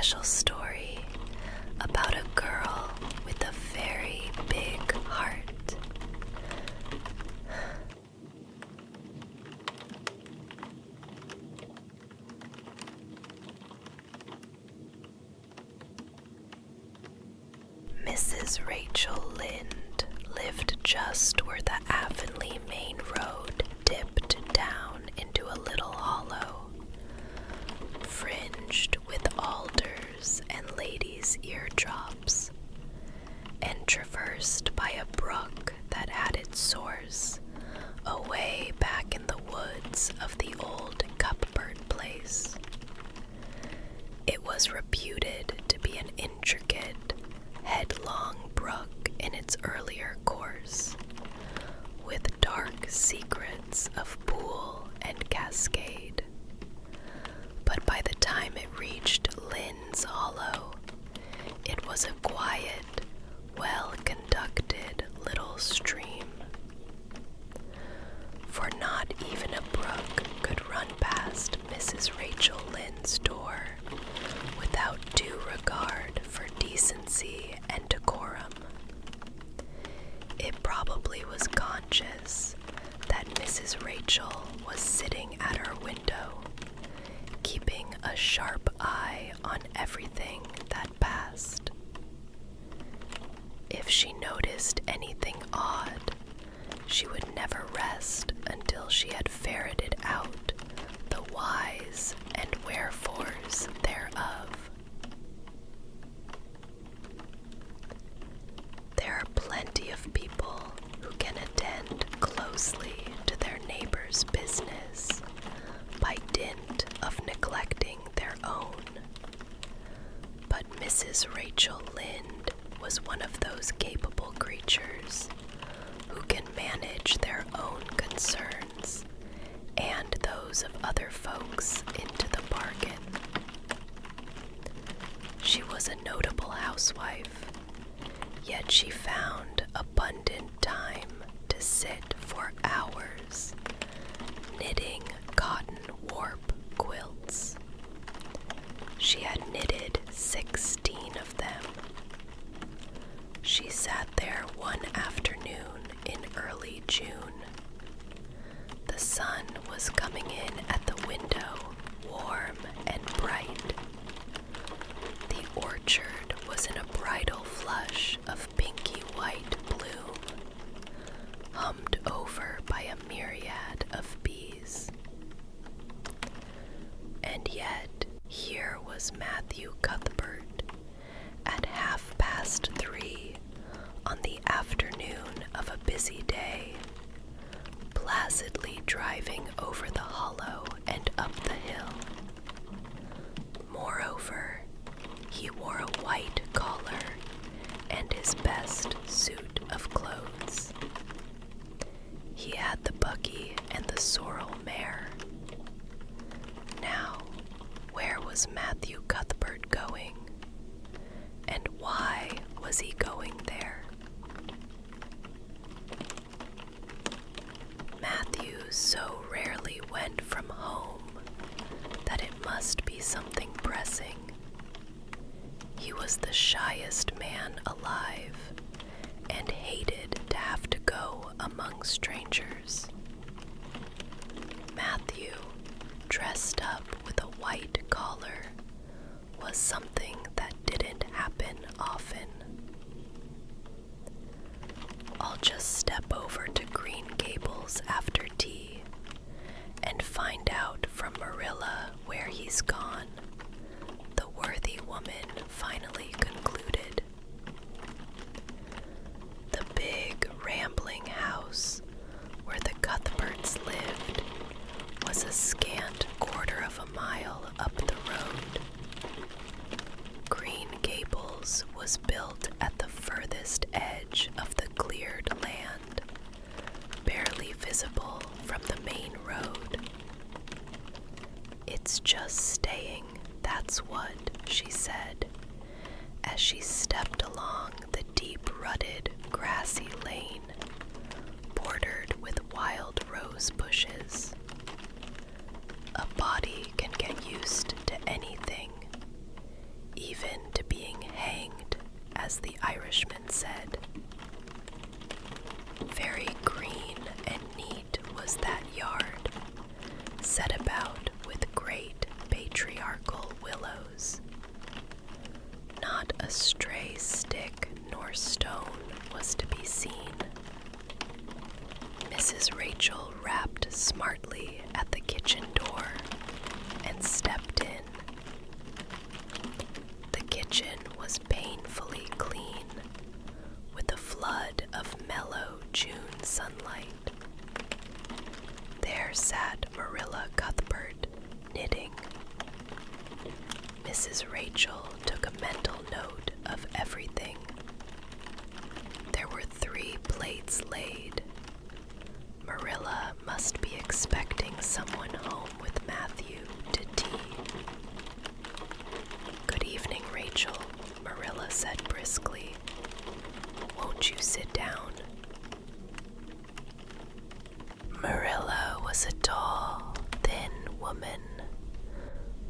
special story about a girl with a very big heart. Mrs. Rachel Lynde lived just where the Avonlea main road dipped down into a little hollow, fringed with alders and ladies' eardrops, and traversed by a brook that had its source away back in the woods of the old Cuthbert place. It was reputed to be an intricate, headlong brook in its earlier course, with dark secrets of pool and cascade. But by the time it reached Lynde's Hollow, it was a quiet, well-conducted little stream. For not even a brook could run past Mrs. Rachel Lynde's door without due regard for decency and decorum. It probably was conscious that Mrs. Rachel was sitting at her window, keeping a sharp eye on everything that passed. If she noticed anything odd, she would never rest until she had ferreted out the whys and wherefores thereof. There are plenty of people who can attend closely to their neighbor's business by dint of neglecting their own. But Mrs. Rachel Lynde was one of those capable creatures who can manage their own concerns and those of other folks into the bargain. She was a notable housewife, yet she found abundant time to sit for hours knitting cotton warp quilts. She had knitted 16 of them. She sat there one afternoon in early June. The sun was coming in at the window, warm and bright. The orchard was in a bridal flush of pinky white bloom, hummed over by a myriad of bees. And yet, here was Matthew Cuthbert at 3:30 on the afternoon of a busy day, placidly driving over the hollow and up the hill. Moreover, he wore a white collar and his best suit of clothes. He had the buggy and the sorrel mare. Now, where was Matthew Cuthbert going? And why was he going there? Matthew so rarely went from home that it must be something pressing. He was the shyest man alive and hated to have to go among strangers. Matthew, dressed up with a white collar, was something that didn't happen often. I'll just step over to Green Gables after tea and find out from Marilla where he's gone, the worthy woman finally concluded. The big, rambling house where the Cuthberts lived was a scant quarter of a mile up the road. Green Gables was built at the furthest edge of the cleared land, barely visible from the main road. "It's just staying, that's what," she said, as she stepped along the deep-rutted, grassy lane, bordered with wild rose bushes. "A body can get used to anything, as the Irishman said. Very green and neat was that yard, set about with great patriarchal willows. Not a stray stick nor stone was to be seen. Mrs. Rachel rapped smartly at the kitchen door and stepped in. The kitchen was painfully clean, with a flood of mellow June sunlight. There sat Marilla Cuthbert, knitting. Mrs. Rachel took a mental note of everything. There were 3 plates laid. Marilla must be expecting someone home with Matthew to tea. Good evening, Rachel, Marilla said briskly. Won't you sit down? Marilla was a tall, thin woman,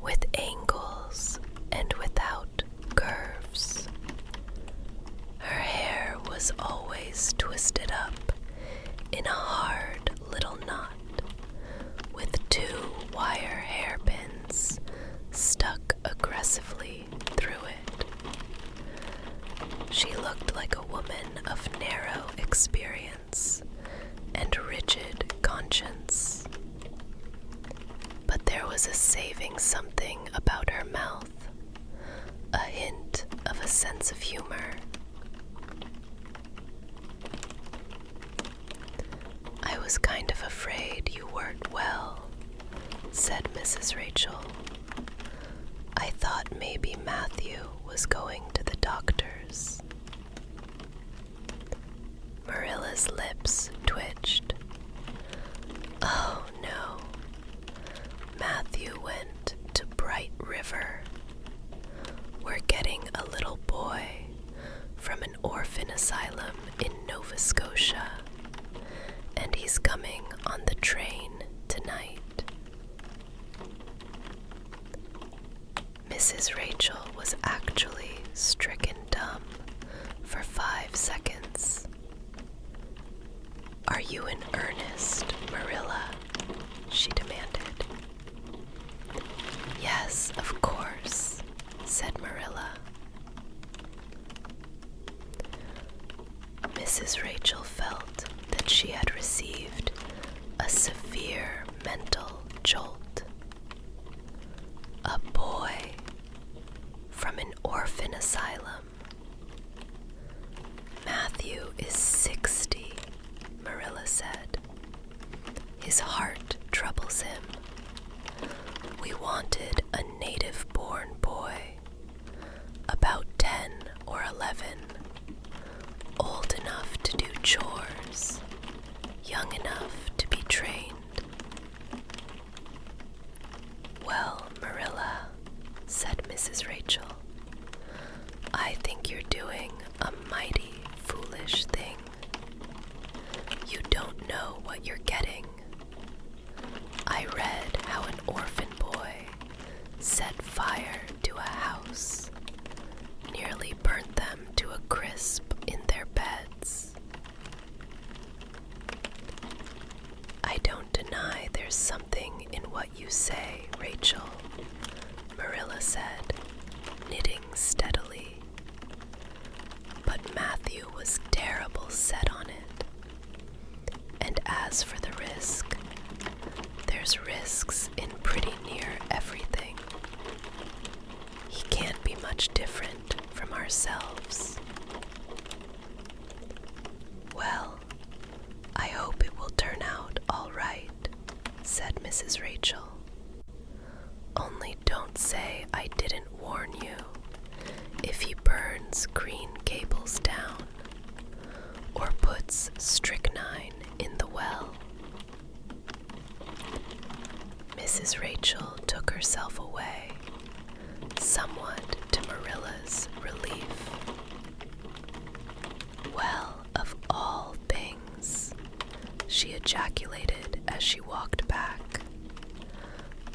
with angles and without curves. Her hair was always twisted up in a hard little knot, with 2 wire hairpins stuck aggressively through it. She looked like a woman of narrow experience and rigid conscience. But there was a saving something about her mouth, a hint of a sense of humor. I was kind of afraid you weren't well, said Mrs. Rachel. I thought maybe Matthew was going to the doctor's. Marilla's lips twitched. Oh no, Matthew went to Bright River. We're getting a little boy from an orphan asylum in Nova Scotia, and he's coming on the train tonight. Mrs. Rachel was actually stricken dumb for 5 seconds. Are you in earnest, Marilla? She demanded. Yes, of course, said Marilla. Mrs. Rachel felt that she had received a severe mental jolt. A boy from an orphan asylum. Matthew is 60, Marilla said. His heart troubles him. We wanted a native-born boy, about 10 or 11, old enough to do chores, young enough to be trained. Well, Marilla, said Mrs. Rachel, I think you're doing a mighty foolish thing. You don't know what you're getting. I read how an orphan boy set fire to a house, nearly burnt them to a crisp in their beds. I don't deny there's something in what you say, Rachel, Marilla said, knitting steadily. But Matthew was terrible set on it. And as for the risk, there's risks in pretty near everything. He can't be much different from ourselves. Well, I hope it will turn out all right, said Mrs. Rachel. Only don't say I didn't warn you if he burns Green Gables down or puts strychnine in the well. Mrs. Rachel took herself away, somewhat to Marilla's relief. Well, of all things, she ejaculated as she walked back.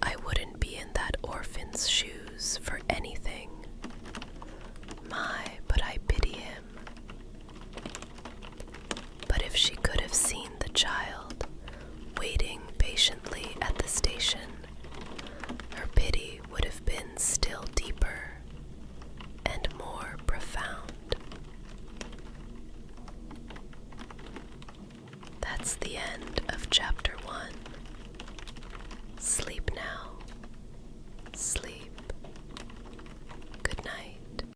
I wouldn't be in that orphan's shoes for anything. My, but I pity that's the end of chapter 1. Sleep now. Sleep.